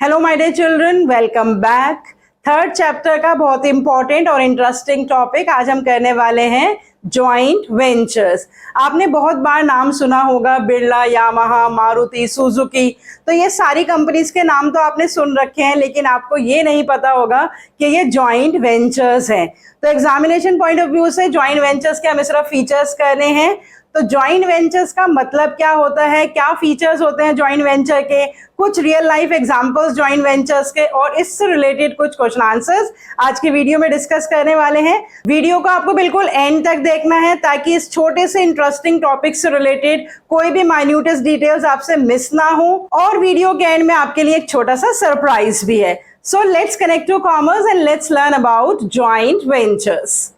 Hello my dear children, welcome back. Third chapter का बहुत important और इंटरेस्टिंग टॉपिक आज हम करने वाले हैं जॉइंट वेंचर्स। आपने बहुत बार नाम सुना होगा, बिरला, यामाहा, मारुति, सुजुकी। तो ये सारी कंपनीज के नाम तो आपने सुन रखे हैं, लेकिन आपको ये नहीं पता होगा कि ये जॉइंट वेंचर्स हैं। तो एग्जामिनेशन पॉइंट ऑफ व्यू से जॉइंट वेंचर्स के हमें सिर्फ फीचर्स करने हैं। तो जॉइंट वेंचर्स का मतलब क्या होता है, क्या फीचर्स होते हैं जॉइंट वेंचर के, कुछ real life examples joint ventures के और इससे रिलेटेड कुछ क्वेश्चन आंसर्स आज की वीडियो में डिस्कस करने वाले हैं। वीडियो को आपको बिल्कुल एंड तक देखना है ताकि इस छोटे से इंटरेस्टिंग टॉपिक से रिलेटेड कोई भी माइन्यूटेस्ट डिटेल्स आपसे मिस ना हो। और वीडियो के एंड में आपके लिए एक छोटा सा सरप्राइज भी है। So let's connect to commerce and let's learn about joint ventures.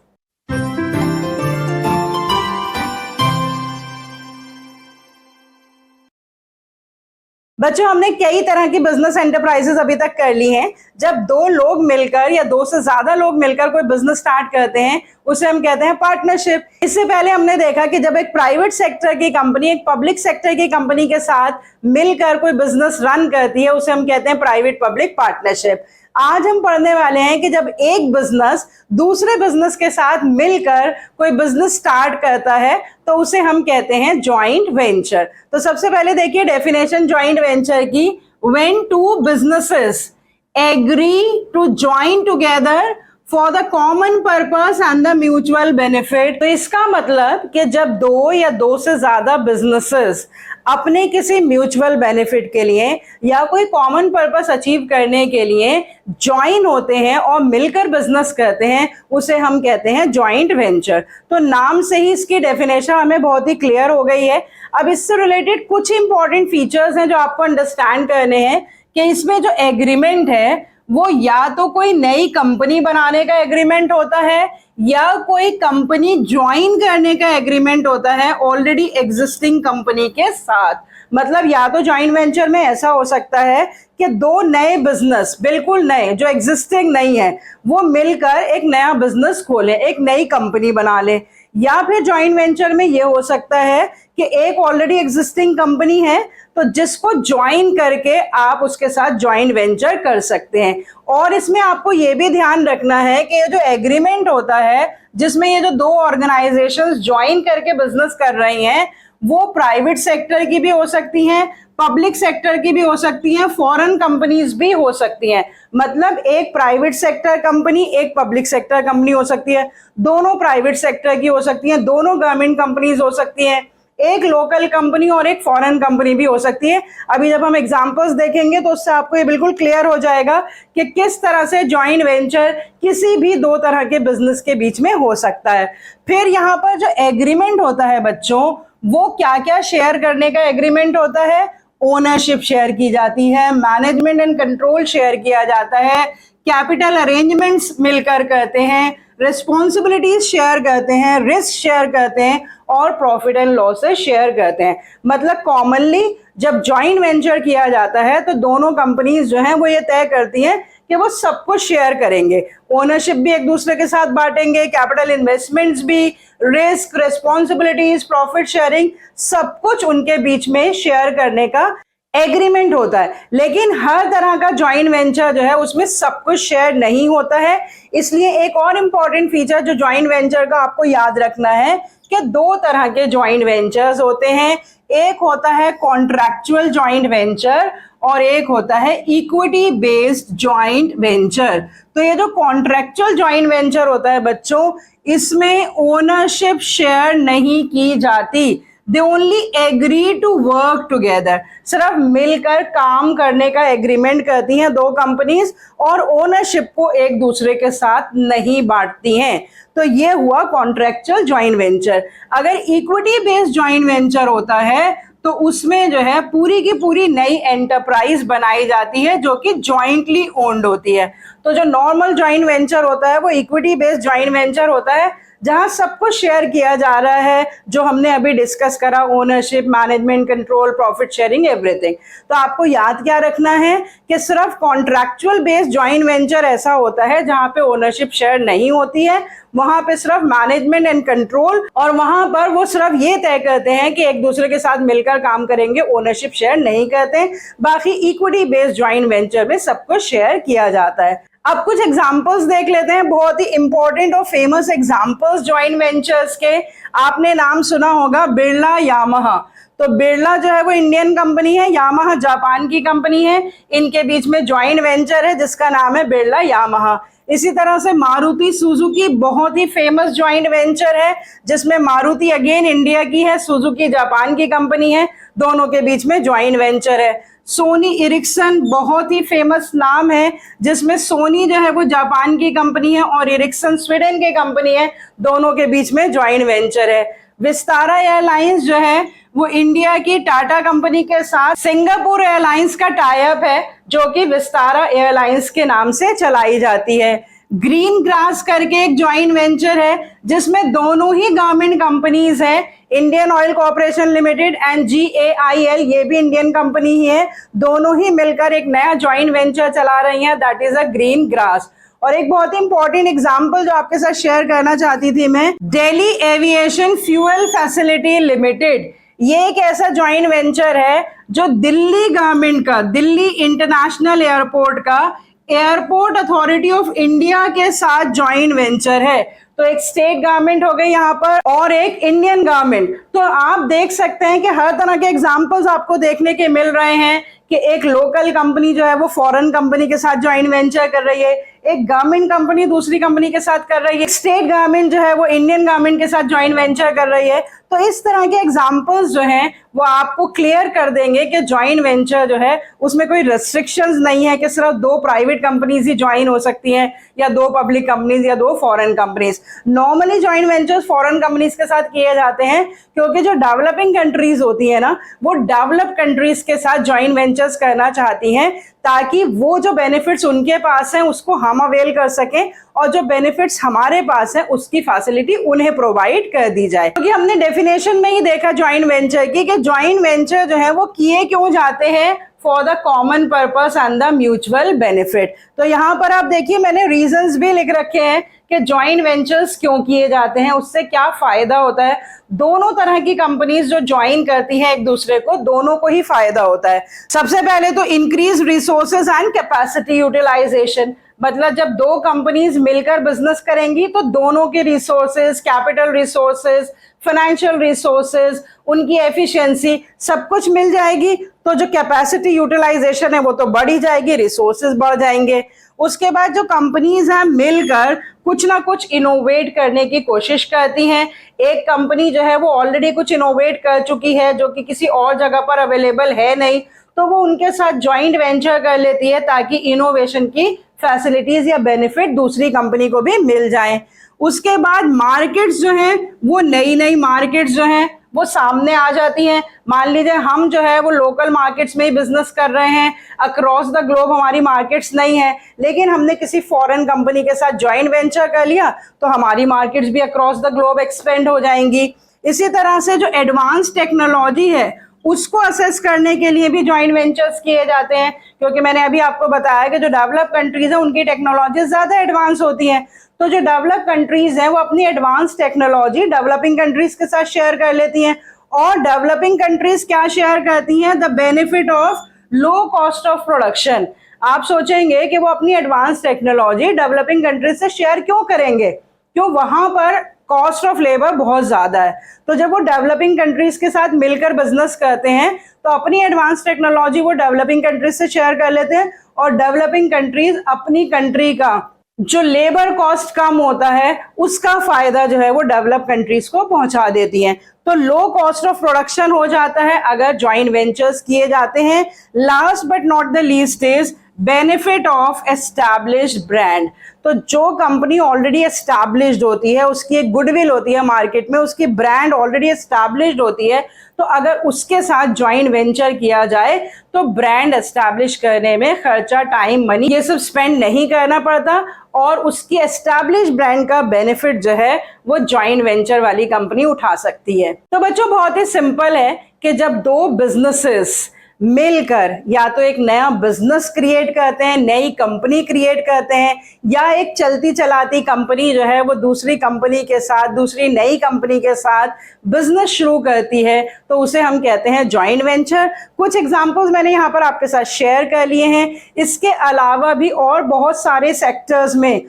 बच्चों, हमने कई तरह की बिजनेस एंटरप्राइजेस अभी तक कर ली हैं। जब दो लोग मिलकर या दो से ज्यादा लोग मिलकर कोई बिजनेस स्टार्ट करते हैं उसे हम कहते हैं पार्टनरशिप। इससे पहले हमने देखा कि जब एक प्राइवेट सेक्टर की कंपनी एक पब्लिक सेक्टर की कंपनी के साथ मिलकर कोई बिजनेस रन करती है उसे हम कहते हैं प्राइवेट पब्लिक पार्टनरशिप। आज हम पढ़ने वाले हैं कि जब एक बिजनेस दूसरे बिजनेस के साथ मिलकर कोई बिजनेस स्टार्ट करता है तो उसे हम कहते हैं जॉइंट वेंचर। तो सबसे पहले देखिए डेफिनेशन जॉइंट वेंचर की। When two businesses agree to join together for the common purpose and the mutual benefit. तो इसका मतलब कि जब दो या दो से ज्यादा बिजनेसेस अपने किसी म्यूचुअल बेनिफिट के लिए या कोई कॉमन पर्पस अचीव करने के लिए ज्वाइन होते हैं और मिलकर बिजनेस करते हैं उसे हम कहते हैं जॉइंट वेंचर। तो नाम से ही इसकी डेफिनेशन हमें बहुत ही क्लियर हो गई है। अब इससे रिलेटेड कुछ इंपॉर्टेंट फीचर्स हैं जो आपको अंडरस्टैंड करने हैं कि इसमें जो एग्रीमेंट है वो या तो कोई नई कंपनी बनाने का एग्रीमेंट होता है या कोई कंपनी ज्वाइन करने का एग्रीमेंट होता है ऑलरेडी एग्जिस्टिंग कंपनी के साथ। मतलब या तो जॉइंट वेंचर में ऐसा हो सकता है कि दो नए बिजनेस, बिल्कुल नए जो एग्जिस्टिंग नहीं है, वो मिलकर एक नया बिजनेस खोले, एक नई कंपनी बना ले। या फिर जॉइंट वेंचर में ये हो सकता है कि एक ऑलरेडी एग्जिस्टिंग कंपनी है तो जिसको ज्वाइन करके आप उसके साथ जॉइंट वेंचर कर सकते हैं। और इसमें आपको ये भी ध्यान रखना है कि ये जो एग्रीमेंट होता है जिसमें ये जो दो ऑर्गेनाइजेशंस ज्वाइन करके बिजनेस कर रही हैं वो प्राइवेट सेक्टर की भी हो सकती हैं, पब्लिक सेक्टर की भी हो सकती हैं, फॉरेन कंपनीज भी हो सकती हैं। मतलब एक प्राइवेट सेक्टर कंपनी एक पब्लिक सेक्टर कंपनी हो सकती है, दोनों प्राइवेट सेक्टर की हो सकती हैं, दोनों गवर्नमेंट कंपनीज हो सकती हैं, एक लोकल कंपनी और एक फॉरेन कंपनी भी हो सकती है। अभी जब हम एग्जांपल्स देखेंगे तो उससे आपको ये बिल्कुल क्लियर हो जाएगा कि किस तरह से जॉइंट वेंचर किसी भी दो तरह के बिजनेस के बीच में हो सकता है। फिर यहाँ पर जो एग्रीमेंट होता है बच्चों, वो क्या क्या शेयर करने का एग्रीमेंट होता है। ओनरशिप शेयर की जाती है, मैनेजमेंट एंड कंट्रोल शेयर किया जाता है, कैपिटल अरेंजमेंट्स मिलकर करते हैं, रिस्पॉन्सिबिलिटीज शेयर करते हैं, रिस्क शेयर करते हैं और प्रॉफिट एंड लॉसेस शेयर करते हैं। मतलब कॉमनली जब जॉइंट वेंचर किया जाता है तो दोनों कंपनीज जो हैं वो ये तय करती हैं कि वो सब कुछ शेयर करेंगे, ओनरशिप भी एक दूसरे के साथ बांटेंगे, कैपिटल इन्वेस्टमेंट्स भी, रिस्क, रिस्पॉन्सिबिलिटीज, प्रॉफिट शेयरिंग, सब कुछ उनके बीच में शेयर करने का एग्रीमेंट होता है। लेकिन हर तरह का जॉइंट वेंचर जो है उसमें सब कुछ शेयर नहीं होता है। इसलिए एक और इंपॉर्टेंट फीचर जो जॉइंट वेंचर का आपको याद रखना है कि दो तरह के जॉइंट वेंचर्स होते हैं। एक होता है कॉन्ट्रैक्चुअल जॉइंट वेंचर और एक होता है इक्विटी बेस्ड जॉइंट वेंचर। तो ये जो कॉन्ट्रैक्चुअल जॉइंट वेंचर होता है बच्चों, इसमें ओनरशिप शेयर नहीं की जाती। They only agree to work together। सिर्फ मिलकर काम करने का एग्रीमेंट करती हैं दो कंपनीज और ओनरशिप को एक दूसरे के साथ नहीं बांटती हैं। तो ये हुआ कॉन्ट्रैक्चुअल जॉइंट वेंचर। अगर इक्विटी बेस्ड जॉइंट वेंचर होता है तो उसमें जो है पूरी की पूरी नई एंटरप्राइज बनाई जाती है जो कि जॉइंटली ओन्ड होती है। तो जो नॉर्मल जॉइंट वेंचर होता है वो इक्विटी बेस्ड जॉइंट वेंचर होता है जहां सब कुछ शेयर किया जा रहा है, जो हमने अभी डिस्कस करा, ownership, management, control, profit sharing, everything. तो आपको याद क्या रखना है कि सिर्फ कॉन्ट्रैक्चुअल बेस्ड जॉइंट वेंचर ऐसा होता है जहां पे ओनरशिप शेयर नहीं होती है, वहां पे सिर्फ मैनेजमेंट एंड कंट्रोल, और वहां पर वो सिर्फ ये तय करते हैं कि एक दूसरे के साथ मिलकर काम करेंगे, ओनरशिप शेयर नहीं करते। बाकी इक्विटी बेस्ड जॉइंट वेंचर में सब कुछ शेयर किया जाता है। अब कुछ एग्जांपल्स देख लेते हैं, बहुत ही इंपॉर्टेंट और फेमस एग्जांपल्स जॉइंट वेंचर्स के। आपने नाम सुना होगा बिरला यामाहा। तो बिरला जो है वो इंडियन कंपनी है, यामाहा जापान की कंपनी है, इनके बीच में जॉइंट वेंचर है जिसका नाम है बिरला यामाहा। इसी तरह से मारुति सुजुकी बहुत ही फेमस जॉइंट वेंचर है, जिसमें मारुति अगेन इंडिया की है, सुजुकी जापान की कंपनी है, दोनों के बीच में जॉइंट वेंचर है। सोनी इरिक्सन बहुत ही फेमस नाम है, जिसमें सोनी जो है वो जापान की कंपनी है और इरिक्सन स्वीडन की कंपनी है, दोनों के बीच में जॉइंट वेंचर है। विस्तारा एयरलाइंस जो है वो इंडिया की टाटा कंपनी के साथ सिंगापुर एयरलाइंस का टाई अप है, जो कि विस्तारा एयरलाइंस के नाम से चलाई जाती है। ग्रीन ग्रास करके एक जॉइंट वेंचर है जिसमें दोनों ही गवर्नमेंट कंपनीज है, Indian oil corporation limited and GAIL, ये भी इंडियन कंपनी ही है, दोनों ही मिलकर एक नया जॉइंट वेंचर चला रही हैं, that is a green grass. और एक बहुत ही इंपॉर्टेंट एग्जांपल जो आपके साथ शेयर करना चाहती थी मैं, Delhi aviation fuel facility limited. ये एक ऐसा जॉइंट वेंचर है जो दिल्ली गवर्नमेंट का, दिल्ली इंटरनेशनल एयरपोर्ट का एयरपोर्ट अथॉरिटी ऑफ इंडिया के साथ जॉइंट वेंचर है। तो एक स्टेट गवर्नमेंट हो गई यहाँ पर और एक इंडियन गवर्नमेंट। तो आप देख सकते हैं कि हर तरह के एग्जांपल्स आपको देखने के मिल रहे हैं कि एक लोकल कंपनी जो है वो फॉरेन कंपनी के साथ जॉइंट वेंचर कर रही है, एक गवर्नमेंट कंपनी दूसरी कंपनी के साथ कर रही है, स्टेट गवर्नमेंट जो है वो इंडियन गवर्नमेंट के साथ जॉइंट वेंचर कर रही है। तो इस तरह के एग्जांपल्स जो हैं वो आपको क्लियर कर देंगे कि जॉइंट वेंचर जो है उसमें कोई रेस्ट्रिक्शंस नहीं है कि सिर्फ 2 प्राइवेट कंपनीज ही ज्वाइन हो सकती हैं या 2 पब्लिक कंपनीज या 2 foreign companies. Normally joint ventures foreign companies के साथ किए जाते हैं क्योंकि जो डेवलपिंग कंट्रीज होती है ना, वो डेवलप कंट्रीज के साथ जॉइंट वेंचर्स करना चाहती हैं ताकि वो जो बेनिफिट्स उनके पास हैं उसको हम अवेल कर सकें और जो बेनिफिट्स हमारे पास हैं उसकी फैसिलिटी उन्हें प्रोवाइड कर दी जाए। क्योंकि हमने डेफिनेशन में ही देखा जॉइंट वेंचर की कि जॉइंट वेंचर जो है वो किए क्यों जाते हैं, for the common purpose and the mutual benefit. तो यहाँ पर आप देखिए मैंने रीजंस भी लिख रखे हैं कि जॉइंट वेंचर्स क्यों किए जाते हैं, उससे क्या फायदा होता है। दोनों तरह की कंपनीज जो ज्वाइन करती हैं एक दूसरे को, दोनों को ही फायदा होता है। सबसे पहले तो increase resources and capacity utilization, मतलब जब 2 कंपनीज मिलकर बिजनेस करेंगी तो दोनों के resources, capital resources, financial resources, उनकी एफिशिएंसी सब कुछ मिल जाएगी, तो जो कैपेसिटी यूटिलाइजेशन है वो तो बढ़ ही जाएगी, रिसोर्सेज बढ़ जाएंगे। उसके बाद जो कंपनीज हैं मिलकर कुछ ना कुछ इनोवेट करने की कोशिश करती हैं। एक कंपनी जो है वो ऑलरेडी कुछ इनोवेट कर चुकी है जो कि किसी और जगह पर अवेलेबल है नहीं, तो वो उनके साथ ज्वाइंट वेंचर कर लेती है ताकि इनोवेशन की फैसिलिटीज या बेनिफिट दूसरी कंपनी को भी मिल जाए। उसके बाद मार्केट्स जो हैं वो नई मार्केट्स जो हैं वो सामने आ जाती हैं। मान लीजिए हम जो है वो लोकल मार्केट्स में ही बिजनेस कर रहे हैं, अक्रॉस द ग्लोब हमारी मार्केट्स नहीं है, लेकिन हमने किसी फॉरेन कंपनी के साथ ज्वाइंट वेंचर कर लिया तो हमारी मार्केट्स भी अक्रॉस द ग्लोब एक्सपेंड हो जाएंगी। इसी तरह से जो एडवांस टेक्नोलॉजी है उसको असेस करने के लिए भी जॉइंट वेंचर्स किए जाते हैं, क्योंकि मैंने अभी आपको बताया कि जो डेवलप कंट्रीज है उनकी टेक्नोलॉजी ज्यादा एडवांस होती है। तो जो डेवलप कंट्रीज हैं वो अपनी एडवांस टेक्नोलॉजी डेवलपिंग कंट्रीज के साथ शेयर कर लेती हैं, और डेवलपिंग कंट्रीज क्या शेयर करती हैं, the benefit of low cost of production. आप सोचेंगे कि वो अपनी एडवांस टेक्नोलॉजी डेवलपिंग कंट्रीज से शेयर क्यों करेंगे, क्यों, वहां पर कॉस्ट ऑफ लेबर बहुत ज्यादा है। तो जब वो डेवलपिंग कंट्रीज के साथ मिलकर बिजनेस करते हैं तो अपनी एडवांस टेक्नोलॉजी वो डेवलपिंग कंट्रीज से शेयर कर लेते हैं, और डेवलपिंग कंट्रीज अपनी कंट्री का जो लेबर कॉस्ट कम होता है उसका फायदा जो है वो डेवलप कंट्रीज को पहुंचा देती हैं। तो लो कॉस्ट ऑफ प्रोडक्शन हो जाता है अगर जॉइंट वेंचर्स किए जाते हैं। Last but not the least is benefit of established brand. तो जो कंपनी ऑलरेडी एस्टैब्लिश्ड होती है, उसकी एक गुडविल होती है मार्केट में, उसकी ब्रांड ऑलरेडी एस्टैब्लिश्ड होती है, तो अगर उसके साथ ज्वाइंट वेंचर किया जाए तो ब्रांड एस्टैब्लिश करने में खर्चा, टाइम, मनी ये सब स्पेंड नहीं करना पड़ता और उसकी एस्टैब्लिश ब्रांड का बेनिफिट जो है वो ज्वाइंट वेंचर वाली कंपनी उठा सकती है। तो बच्चों बहुत ही सिंपल है कि जब दो बिजनेसेस मिलकर या तो एक नया बिजनेस क्रिएट करते हैं, नई कंपनी क्रिएट करते हैं, या एक चलती चलाती कंपनी जो है वो दूसरी कंपनी के साथ, दूसरी नई कंपनी के साथ बिजनेस शुरू करती है, तो उसे हम कहते हैं जॉइंट वेंचर। कुछ एग्जांपल्स मैंने यहाँ पर आपके साथ शेयर कर लिए हैं। इसके अलावा भी और बहुत सारे सेक्टर्स में,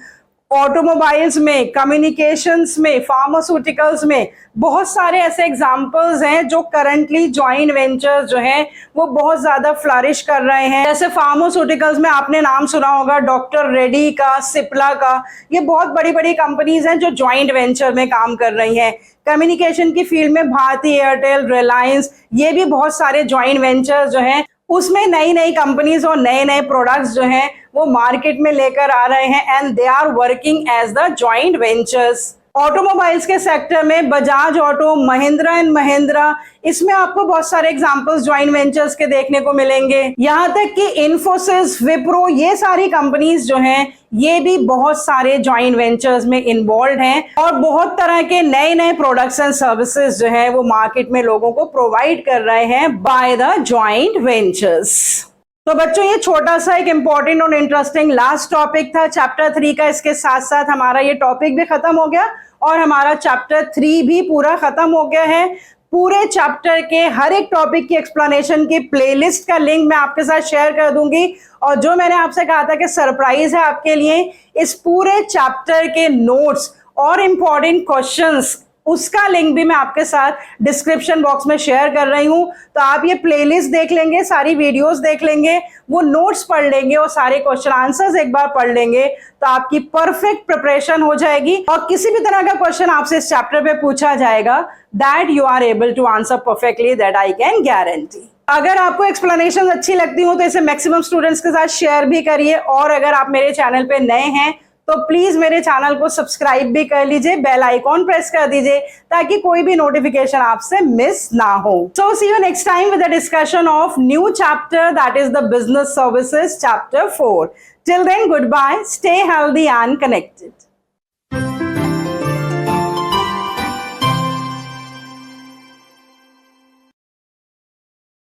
ऑटोमोबाइल्स में, कम्युनिकेशंस में, फार्मास्यूटिकल्स में बहुत सारे ऐसे एग्जांपल्स हैं जो करंटली जॉइंट वेंचर्स जो हैं वो बहुत ज्यादा फ्लरिश कर रहे हैं। जैसे फार्मास्यूटिकल्स में आपने नाम सुना होगा डॉक्टर रेड्डी का, सिप्ला का, ये बहुत बड़ी बड़ी कंपनीज हैं जो जॉइंट वेंचर में काम कर रही हैं। कम्युनिकेशन की फील्ड में भारती एयरटेल, रिलायंस, ये भी बहुत सारे जॉइंट वेंचर्स जो हैं उसमें नई नई कंपनीज और नए नए प्रोडक्ट्स जो हैं वो मार्केट में लेकर आ रहे हैं and they are working as the joint ventures. Automobiles के सेक्टर में बजाज ऑटो, महिंद्रा एंड महिंद्रा, इसमें आपको बहुत सारे एग्जांपल्स जॉइंट वेंचर्स के देखने को मिलेंगे। यहां तक कि इन्फोसिस, विप्रो, ये सारी कंपनीज जो हैं ये भी बहुत सारे जॉइंट वेंचर्स में इन्वॉल्व हैं और बहुत तरह के नए नए प्रोडक्ट्स एंड सर्विसेज जो है वो मार्केट में लोगों को प्रोवाइड कर रहे हैं बाय द जॉइंट वेंचर्स। तो बच्चों ये छोटा सा एक इंपॉर्टेंट और इंटरेस्टिंग लास्ट टॉपिक था चैप्टर 3 का। इसके साथ साथ हमारा ये टॉपिक भी खत्म हो गया और हमारा चैप्टर 3 भी पूरा खत्म हो गया है। पूरे चैप्टर के हर एक टॉपिक की एक्सप्लेनेशन की प्लेलिस्ट का लिंक मैं आपके साथ शेयर कर दूंगी और जो मैंने आपसे कहा था कि सरप्राइज है आपके लिए, इस पूरे चैप्टर के नोट्स और इंपॉर्टेंट क्वेश्चंस, उसका लिंक भी मैं आपके साथ डिस्क्रिप्शन बॉक्स में शेयर कर रही हूं। तो आप ये प्लेलिस्ट देख लेंगे, सारी वीडियोस देख लेंगे, वो नोट्स पढ़ लेंगे और सारे क्वेश्चन आंसर्स एक बार पढ़ लेंगे तो आपकी परफेक्ट प्रिपरेशन हो जाएगी और किसी भी तरह का क्वेश्चन आपसे इस चैप्टर पे पूछा जाएगा that you are able to answer perfectly, that I can guarantee. अगर आपको एक्सप्लेनेशन अच्छी लगती हो तो इसे मैक्सिमम स्टूडेंट्स के साथ शेयर भी करिए और अगर आप मेरे चैनल पे नए हैं तो प्लीज मेरे चैनल को सब्सक्राइब भी कर लीजिए, बेल आइकॉन प्रेस कर दीजिए ताकि कोई भी नोटिफिकेशन आपसे मिस ना हो। So see you next time with the discussion of new chapter that is the business services chapter 4। Till then goodbye, stay healthy and connected.